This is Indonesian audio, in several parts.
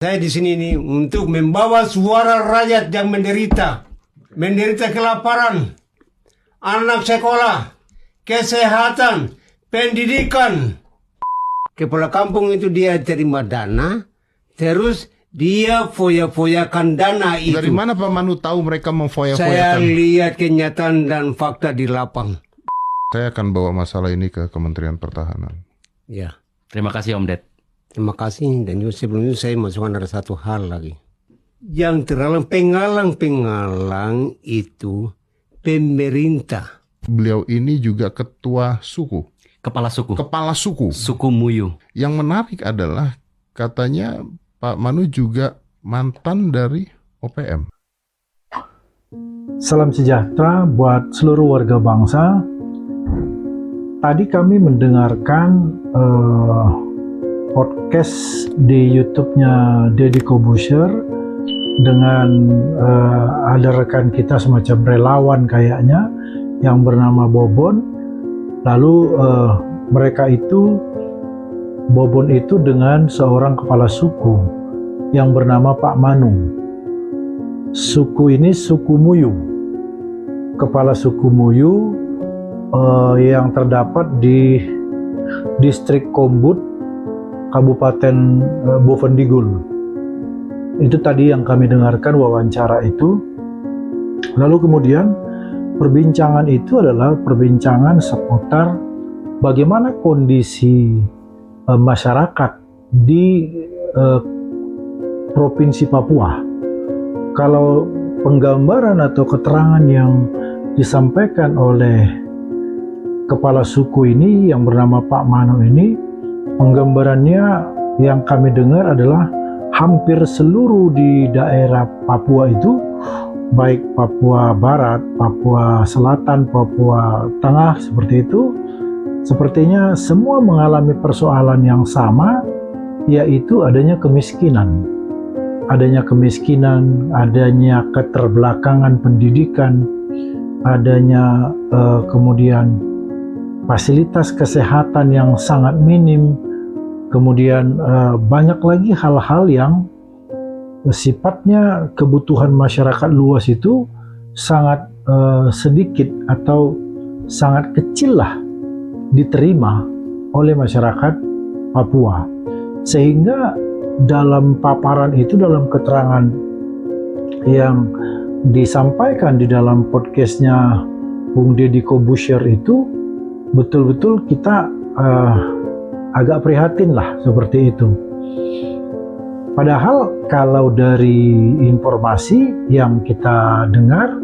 Saya di sini nih untuk membawa suara rakyat yang menderita kelaparan, anak sekolah, kesehatan, pendidikan. Kepala kampung itu dia terima dana, terus dia foya-foyakan dana itu. Dari mana Pak Manu tahu mereka Saya memfoya-foyakan? lihat kenyataan dan fakta di lapang. Saya akan bawa masalah ini ke Kementerian Pertahanan. Ya, Terima kasih Om Ded. terima kasih. Dan juga sebelum itu saya masukkan ada satu hal lagi. Yang terlalu pengalang-pengalang itu pemerintah. Beliau ini juga ketua suku, Kepala suku. kepala suku. Suku Muyu. Yang menarik adalah katanya Pak Manu juga mantan dari OPM. Salam sejahtera buat seluruh warga bangsa. Tadi kami mendengarkan podcast di YouTube-nya Deddy Corbuzier dengan ada rekan kita semacam relawan kayaknya yang bernama Bobon. Lalu Bobon itu dengan seorang kepala suku yang bernama Pak Manu. Suku ini suku Muyu. Kepala suku Muyu yang terdapat di distrik Kombut, Kabupaten Bovendigul. Itu tadi yang kami dengarkan wawancara itu. Lalu kemudian perbincangan itu adalah perbincangan seputar bagaimana kondisi masyarakat di Provinsi Papua. Kalau penggambaran atau keterangan yang disampaikan oleh kepala suku ini yang bernama Pak Manu ini, penggambarannya yang kami dengar adalah hampir seluruh di daerah Papua itu, baik Papua Barat, Papua Selatan, Papua Tengah seperti itu, sepertinya semua mengalami persoalan yang sama, yaitu adanya kemiskinan. Adanya kemiskinan, adanya keterbelakangan pendidikan, adanya kemudian fasilitas kesehatan yang sangat minim, kemudian banyak lagi hal-hal yang sifatnya kebutuhan masyarakat luas itu sangat sedikit atau sangat kecil lah diterima oleh masyarakat Papua. Sehingga dalam paparan itu, dalam keterangan yang disampaikan di dalam podcastnya Bung Deddy Corbuzier itu, betul-betul kita agak prihatin lah seperti itu. Padahal kalau dari informasi yang kita dengar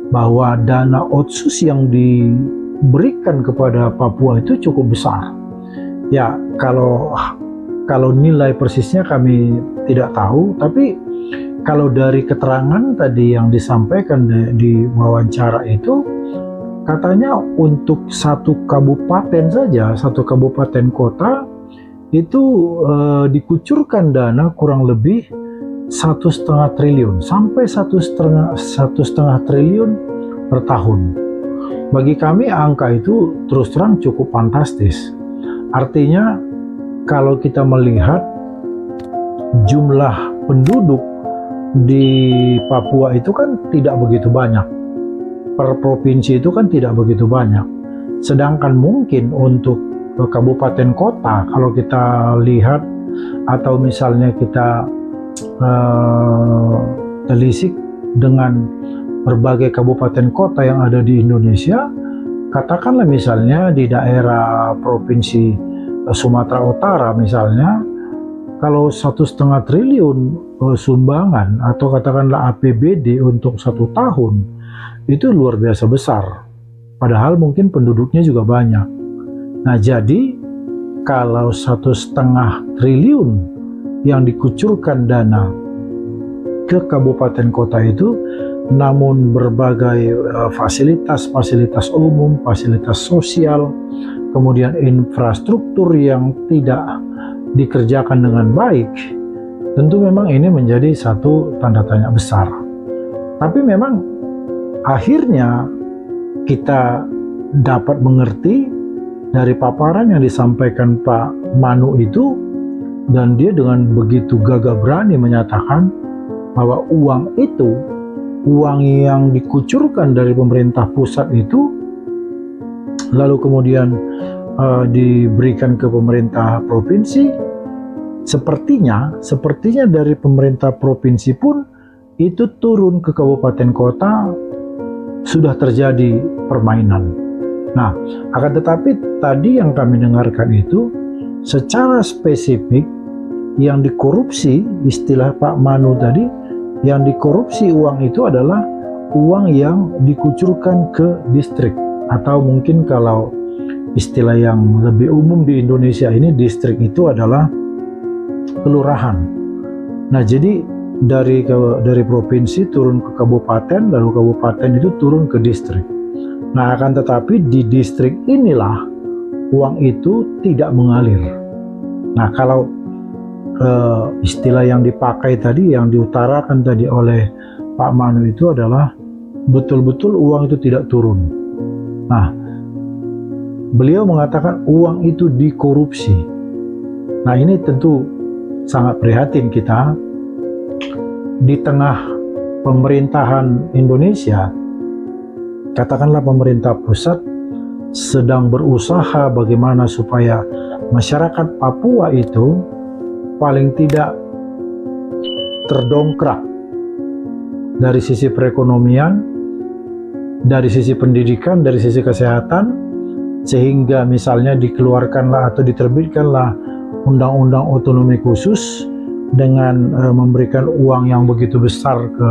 bahwa dana otsus yang diberikan kepada Papua itu cukup besar. Ya, kalau nilai persisnya kami tidak tahu, tapi kalau dari keterangan tadi yang disampaikan di wawancara itu, katanya untuk satu kabupaten saja, satu kabupaten kota itu dikucurkan dana kurang lebih 1,5 triliun sampai 1,5 triliun per tahun. Bagi kami angka itu terus terang cukup fantastis. Artinya kalau kita melihat jumlah penduduk di Papua itu kan tidak begitu banyak. Per provinsi itu kan tidak begitu banyak. Sedangkan mungkin untuk kabupaten kota, kalau kita lihat atau misalnya kita telisik dengan berbagai kabupaten kota yang ada di Indonesia, katakanlah misalnya di daerah provinsi Sumatera Utara misalnya, kalau 1,5 triliun sumbangan atau katakanlah APBD untuk 1 tahun, itu luar biasa besar. Padahal mungkin penduduknya juga banyak. Nah, jadi kalau 1,5 triliun yang dikucurkan dana ke kabupaten kota itu, namun berbagai fasilitas umum, fasilitas sosial, kemudian infrastruktur yang tidak dikerjakan dengan baik, tentu memang ini menjadi satu tanda tanya besar. Tapi memang akhirnya kita dapat mengerti dari paparan yang disampaikan Pak Manu itu Dan dia dengan begitu gagah berani menyatakan bahwa uang itu, uang yang dikucurkan dari pemerintah pusat itu, lalu kemudian diberikan ke pemerintah provinsi, sepertinya dari pemerintah provinsi pun itu turun ke kabupaten kota sudah terjadi permainan. Nah, akan tetapi tadi yang kami dengarkan itu secara spesifik yang dikorupsi, istilah Pak Manu tadi, yang dikorupsi uang itu adalah uang yang dikucurkan ke distrik, atau mungkin kalau istilah yang lebih umum di Indonesia ini, distrik itu adalah kelurahan. Nah, jadi dari provinsi turun ke kabupaten, lalu kabupaten itu turun ke distrik. Nah, akan tetapi di distrik inilah uang itu tidak mengalir. Nah, kalau istilah yang dipakai tadi, yang diutarakan tadi oleh Pak Manu itu adalah betul-betul uang itu tidak turun. Nah, beliau mengatakan uang itu dikorupsi. Nah, ini tentu sangat prihatin kita. Di tengah pemerintahan Indonesia, katakanlah pemerintah pusat sedang berusaha bagaimana supaya masyarakat Papua itu paling tidak terdongkrak dari sisi perekonomian, dari sisi pendidikan, dari sisi kesehatan, sehingga misalnya dikeluarkanlah atau diterbitkanlah undang-undang otonomi khusus dengan memberikan uang yang begitu besar ke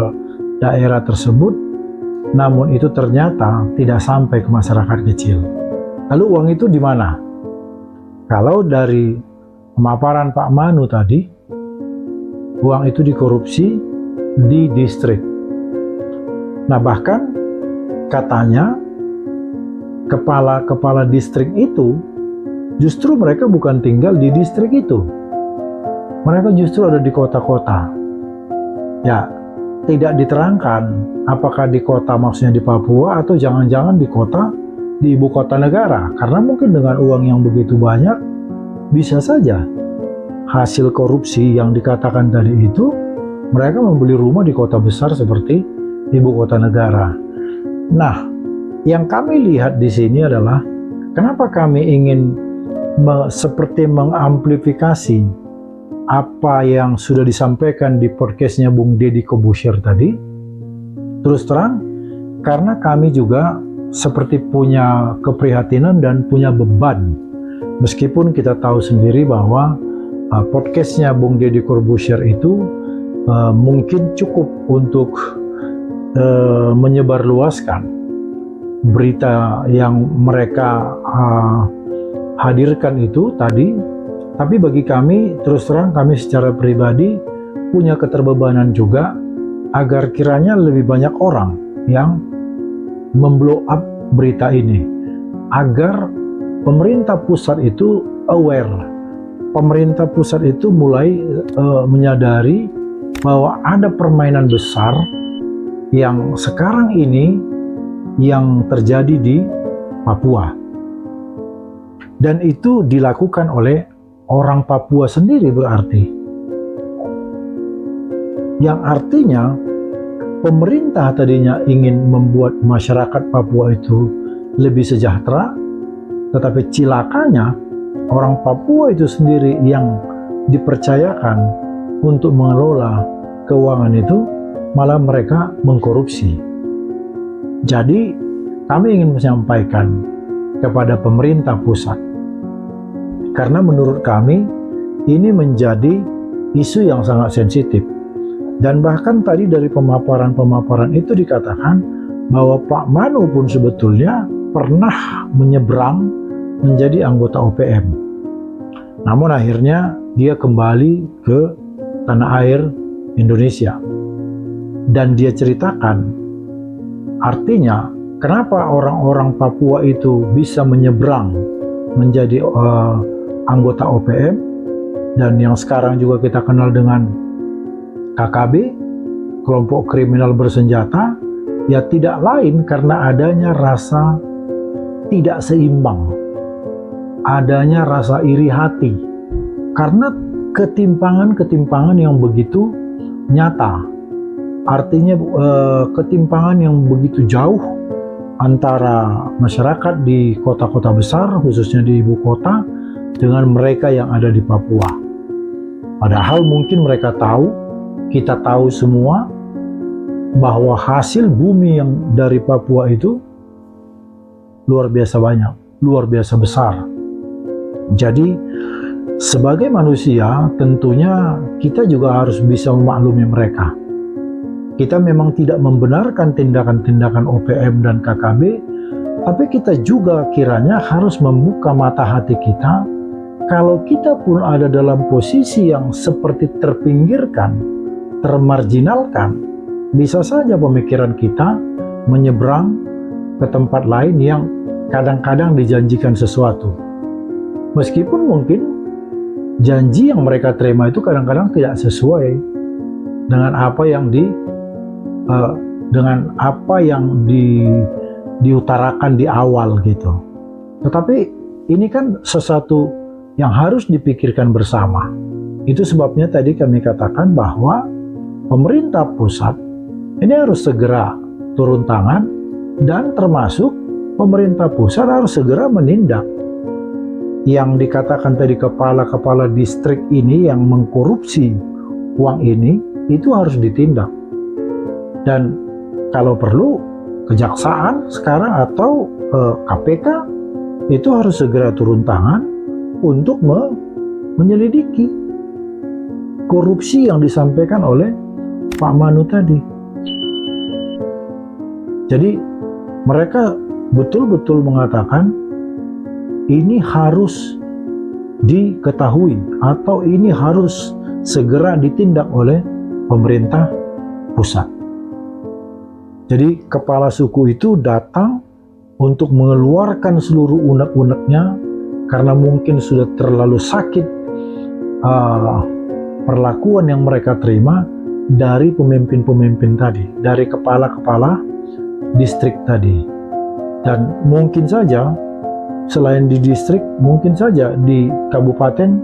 daerah tersebut, namun itu ternyata tidak sampai ke masyarakat kecil. Lalu uang itu di mana? Kalau dari pemaparan Pak Manu tadi, uang itu dikorupsi di distrik. Nah, bahkan katanya kepala distrik itu justru mereka bukan tinggal di distrik itu. Mereka justru ada di kota-kota. Ya, tidak diterangkan apakah di kota maksudnya di Papua atau jangan-jangan di ibu kota negara. Karena mungkin dengan uang yang begitu banyak, bisa saja hasil korupsi yang dikatakan tadi itu mereka membeli rumah di kota besar seperti ibu kota negara. Nah, yang kami lihat di sini adalah kenapa kami ingin seperti mengamplifikasi apa yang sudah disampaikan di podcastnya Bung Deddy Corbuzier tadi. Terus terang, karena kami juga seperti punya keprihatinan dan punya beban. Meskipun kita tahu sendiri bahwa podcastnya Bung Deddy Corbuzier itu mungkin cukup untuk menyebarluaskan berita yang mereka hadirkan itu tadi. Tapi bagi kami, terus terang kami secara pribadi punya keterbebanan juga agar kiranya lebih banyak orang yang memblow up berita ini, agar pemerintah pusat itu aware, pemerintah pusat itu mulai menyadari bahwa ada permainan besar yang sekarang ini yang terjadi di Papua, dan itu dilakukan oleh orang Papua sendiri, berarti yang artinya pemerintah tadinya ingin membuat masyarakat Papua itu lebih sejahtera, tetapi cilakanya orang Papua itu sendiri yang dipercayakan untuk mengelola keuangan itu malah mereka mengkorupsi. Jadi kami ingin menyampaikan kepada pemerintah pusat, karena menurut kami ini menjadi isu yang sangat sensitif. Dan bahkan tadi dari pemaparan itu dikatakan bahwa Pak Manu pun sebetulnya pernah menyeberang menjadi anggota OPM. Namun akhirnya dia kembali ke tanah air Indonesia. Dan dia ceritakan, artinya kenapa orang-orang Papua itu bisa menyeberang menjadi anggota OPM, dan yang sekarang juga kita kenal dengan KKB, kelompok kriminal bersenjata, ya tidak lain karena adanya rasa tidak seimbang, adanya rasa iri hati. Karena ketimpangan-ketimpangan yang begitu nyata. Artinya ketimpangan yang begitu jauh antara masyarakat di kota-kota besar, khususnya di ibu kota, dengan mereka yang ada di Papua. Padahal mungkin mereka tahu, kita tahu semua, bahwa hasil bumi yang dari Papua itu luar biasa banyak, luar biasa besar. Jadi sebagai manusia tentunya kita juga harus bisa memaklumi mereka. Kita memang tidak membenarkan tindakan-tindakan OPM dan KKB, tapi kita juga kiranya harus membuka mata hati kita. Kalau kita pun ada dalam posisi yang seperti terpinggirkan, termarginalkan, bisa saja pemikiran kita menyeberang ke tempat lain yang kadang-kadang dijanjikan sesuatu. Meskipun mungkin janji yang mereka terima itu kadang-kadang tidak sesuai dengan apa yang diutarakan di awal gitu. Tetapi ini kan sesuatu yang harus dipikirkan bersama. Itu sebabnya tadi kami katakan bahwa pemerintah pusat ini harus segera turun tangan, dan termasuk pemerintah pusat harus segera menindak. Yang dikatakan tadi kepala-kepala distrik ini yang mengkorupsi uang ini, itu harus ditindak. Dan kalau perlu kejaksaan sekarang atau KPK itu harus segera turun tangan untuk menyelidiki korupsi yang disampaikan oleh Pak Manu tadi. Jadi mereka betul-betul mengatakan ini harus diketahui atau ini harus segera ditindak oleh pemerintah pusat. Jadi kepala suku itu datang untuk mengeluarkan seluruh unek-uneknya karena mungkin sudah terlalu sakit perlakuan yang mereka terima dari pemimpin-pemimpin tadi, dari kepala-kepala distrik tadi. Dan mungkin saja selain di distrik, mungkin saja di kabupaten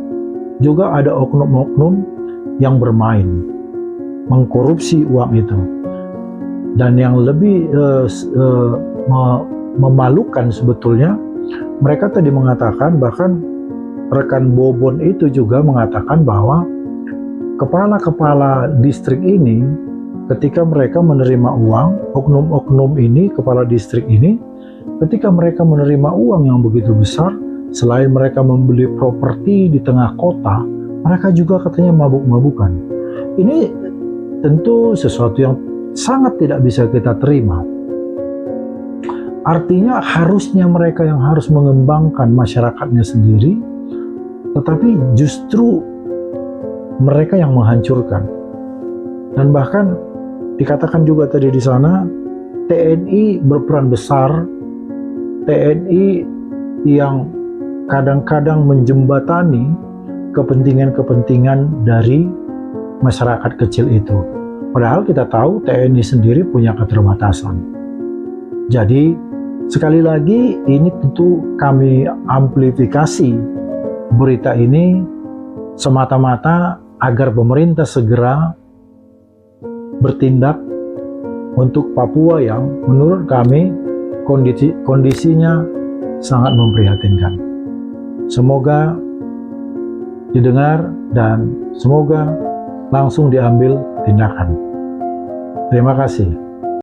juga ada oknum-oknum yang bermain mengkorupsi uang itu. Dan yang lebih memalukan sebetulnya, mereka tadi mengatakan, bahkan rekan Bobon itu juga mengatakan bahwa kepala-kepala distrik ini ketika mereka menerima uang, oknum-oknum ini, kepala distrik ini, ketika mereka menerima uang yang begitu besar, selain mereka membeli properti di tengah kota, mereka juga katanya mabuk-mabukan. Ini tentu sesuatu yang sangat tidak bisa kita terima. Artinya harusnya mereka yang harus mengembangkan masyarakatnya sendiri, tetapi justru mereka yang menghancurkan. Dan bahkan dikatakan juga tadi di sana, TNI berperan besar, TNI yang kadang-kadang menjembatani kepentingan-kepentingan dari masyarakat kecil itu. Padahal kita tahu TNI sendiri punya keterbatasan. Jadi sekali lagi ini tentu kami amplifikasi berita ini semata-mata agar pemerintah segera bertindak untuk Papua yang menurut kami kondisinya sangat memprihatinkan. Semoga didengar dan semoga langsung diambil tindakan. Terima kasih.